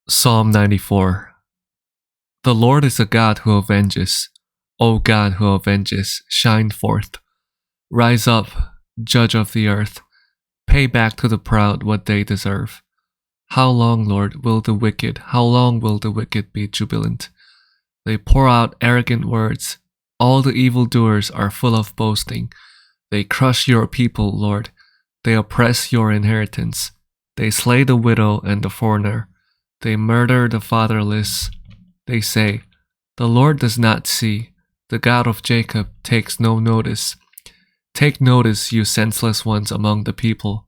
Psalm 94. The Lord is a God who avenges. O God who avenges, shine forth. Rise up, judge of the earth. Pay back to the proud what they deserve. How long, Lord, how long will the wicked be jubilant? They pour out arrogant words. All the evildoers are full of boasting. They crush your people, Lord. They oppress your inheritance. They slay the widow and the foreigner. They murder the fatherless. They say, the Lord does not see. The God of Jacob takes no notice. Take notice, you senseless ones among the people.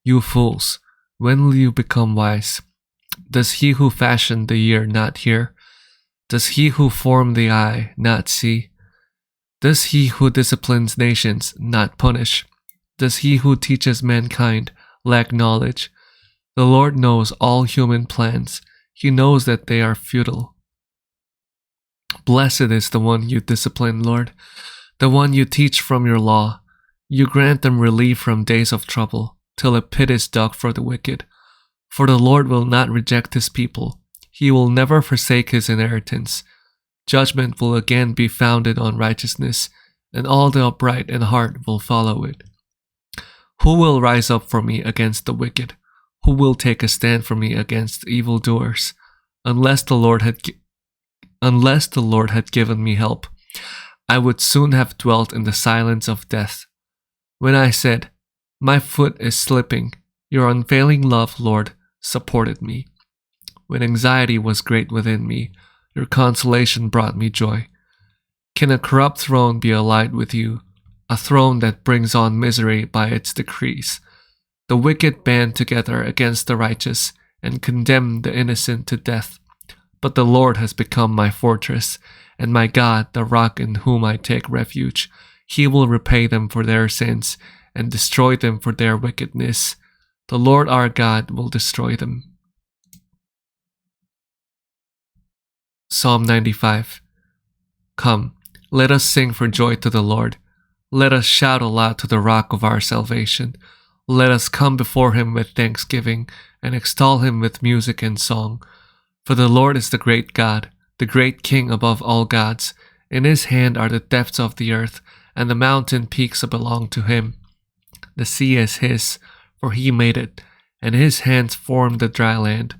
You fools, when will you become wise? Does he who fashioned the ear not hear? Does he who formed the eye not see? Does he who disciplines nations not punish? Does he who teaches mankind lack knowledge? The Lord knows all human plans. He knows that they are futile. Blessed is the one you discipline, Lord, the one you teach from your law. You grant them relief from days of trouble, till a pit is dug for the wicked. For the Lord will not reject his people. He will never forsake his inheritance. Judgment will again be founded on righteousness, and all the upright in heart will follow it. Who will rise up for me against the wicked? Who will take a stand for me against evildoers? Unless the Lord had given me help, I would soon have dwelt in the silence of death. When I said, my foot is slipping, your unfailing love, Lord, supported me. When anxiety was great within me, your consolation brought me joy. Can a corrupt throne be allied with you, a throne that brings on misery by its decrees? The wicked band together against the righteous and condemn the innocent to death. But the Lord has become my fortress, and my God, the rock in whom I take refuge. He will repay them for their sins and destroy them for their wickedness. The Lord our God will destroy them. Psalm 95. Come, let us sing for joy to the Lord. Let us shout aloud to the rock of our salvation. Let us come before him with thanksgiving and extol him with music and song. For the Lord is the great God, the great King above all gods. In his hand are the depths of the earth, and the mountain peaks belong to him. The sea is his, for he made it, and his hands formed the dry land.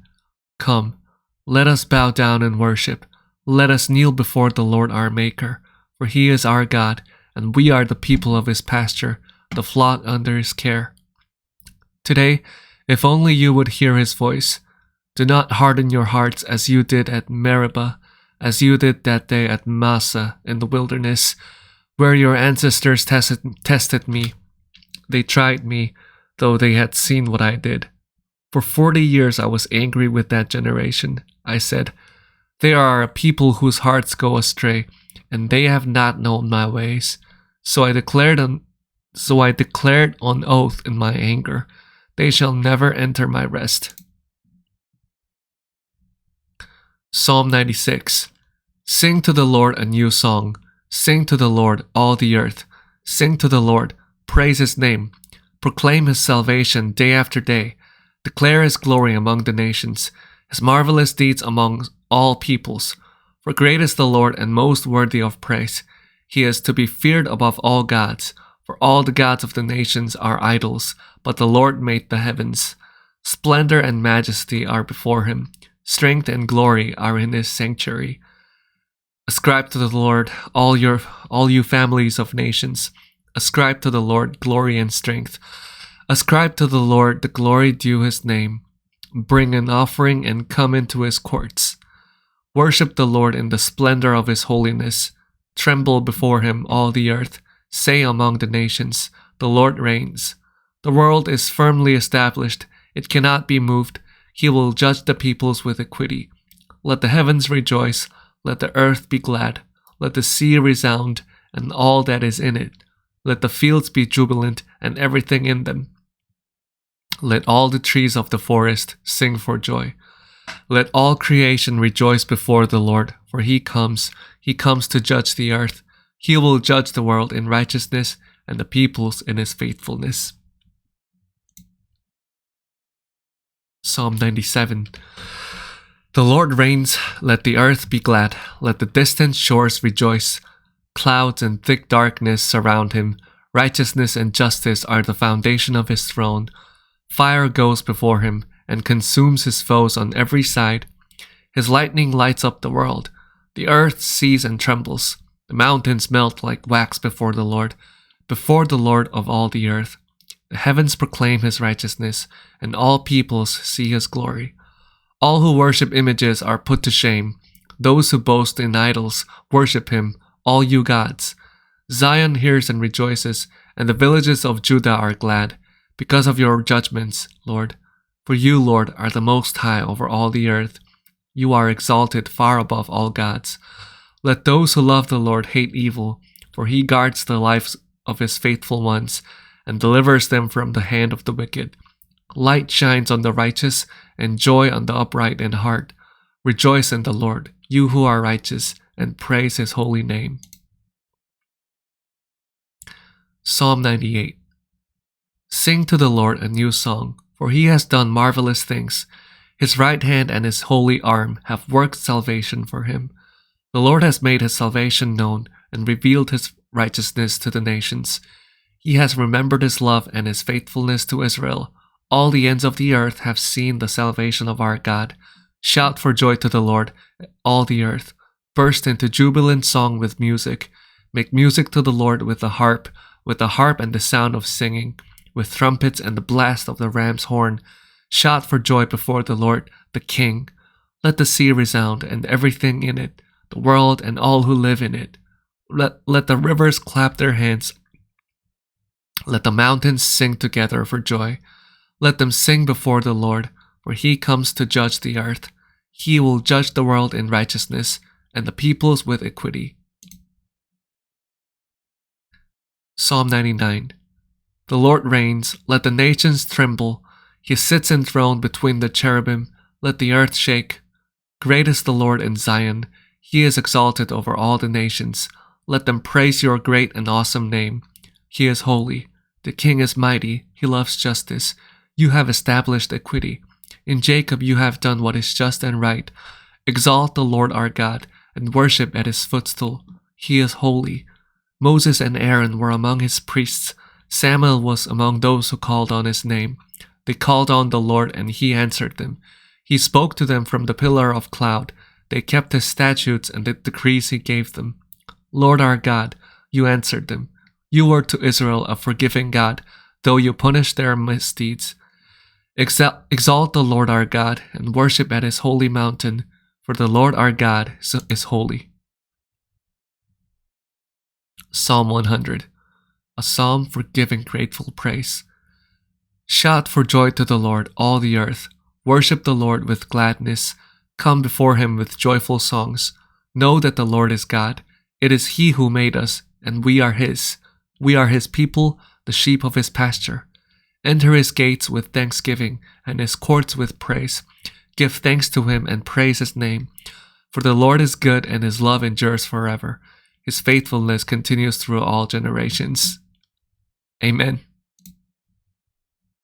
Come, let us bow down and worship. Let us kneel before the Lord our Maker, for he is our God, and we are the people of his pasture, the flock under his care. Today, if only you would hear his voice. Do not harden your hearts as you did at Meribah, as you did that day at Massah in the wilderness, where your ancestors tested me. They tried me, though they had seen what I did. For 40 years I was angry with that generation. I said, they are a people whose hearts go astray, and they have not known my ways. So I declared on oath in my anger, they shall never enter my rest. Psalm 96. Sing to the Lord a new song. Sing to the Lord, all the earth. Sing to the Lord, praise his name. Proclaim his salvation day after day. Declare his glory among the nations, his marvelous deeds among all peoples. For great is the Lord and most worthy of praise. He is to be feared above all gods. For all the gods of the nations are idols, but the Lord made the heavens. Splendor and majesty are before him. Strength and glory are in his sanctuary. Ascribe to the Lord, all you families of nations. Ascribe to the Lord glory and strength. Ascribe to the Lord the glory due his name. Bring an offering and come into his courts. Worship the Lord in the splendor of his holiness. Tremble before him, all the earth. Say among the nations, the Lord reigns. The world is firmly established. It cannot be moved. He will judge the peoples with equity. Let the heavens rejoice. Let the earth be glad. Let the sea resound, and all that is in it. Let the fields be jubilant, and everything in them. Let all the trees of the forest sing for joy. Let all creation rejoice before the Lord, for he comes to judge the earth. He will judge the world in righteousness and the peoples in his faithfulness. Psalm 97. The Lord reigns, let the earth be glad, let the distant shores rejoice. Clouds and thick darkness surround him, righteousness and justice are the foundation of his throne. Fire goes before him and consumes his foes on every side. His lightning lights up the world. The earth sees and trembles. The mountains melt like wax before the Lord of all the earth. The heavens proclaim his righteousness, and all peoples see his glory. All who worship images are put to shame. Those who boast in idols worship him, all you gods. Zion hears and rejoices, and the villages of Judah are glad, because of your judgments, Lord. For you, Lord, are the most high over all the earth. You are exalted far above all gods. Let those who love the Lord hate evil, for he guards the lives of his faithful ones and delivers them from the hand of the wicked. Light shines on the righteous and joy on the upright in heart. Rejoice in the Lord, you who are righteous, and praise his holy name. Psalm 98. Sing to the Lord a new song, for he has done marvelous things. His right hand and his holy arm have worked salvation for him. The Lord has made his salvation known and revealed his righteousness to the nations. He has remembered his love and his faithfulness to Israel. All the ends of the earth have seen the salvation of our God. Shout for joy to the Lord, all the earth. Burst into jubilant song with music. Make music to the Lord with the harp and the sound of singing, with trumpets and the blast of the ram's horn. Shout for joy before the Lord, the King. Let the sea resound and everything in it, the world and all who live in it. Let the rivers clap their hands. Let the mountains sing together for joy. Let them sing before the Lord, for he comes to judge the earth. He will judge the world in righteousness and the peoples with equity. Psalm 99. The Lord reigns, let the nations tremble. He sits enthroned between the cherubim, let the earth shake. Great is the Lord in Zion, he is exalted over all the nations. Let them praise your great and awesome name. He is holy, the King is mighty, he loves justice. You have established equity. In Jacob you have done what is just and right. Exalt the Lord our God, and worship at his footstool. He is holy. Moses and Aaron were among his priests. Samuel was among those who called on his name. They called on the Lord, and he answered them. He spoke to them from the pillar of cloud. They kept his statutes and the decrees he gave them. Lord our God, you answered them. You were to Israel a forgiving God, though you punished their misdeeds. Exalt the Lord our God, and worship at his holy mountain, for the Lord our God is holy. Psalm 100. A psalm for giving grateful praise. Shout for joy to the Lord, all the earth. Worship the Lord with gladness. Come before him with joyful songs. Know that the Lord is God. It is he who made us, and we are his. We are his people, the sheep of his pasture. Enter his gates with thanksgiving, and his courts with praise. Give thanks to him and praise his name. For the Lord is good, and his love endures forever. His faithfulness continues through all generations. Amen.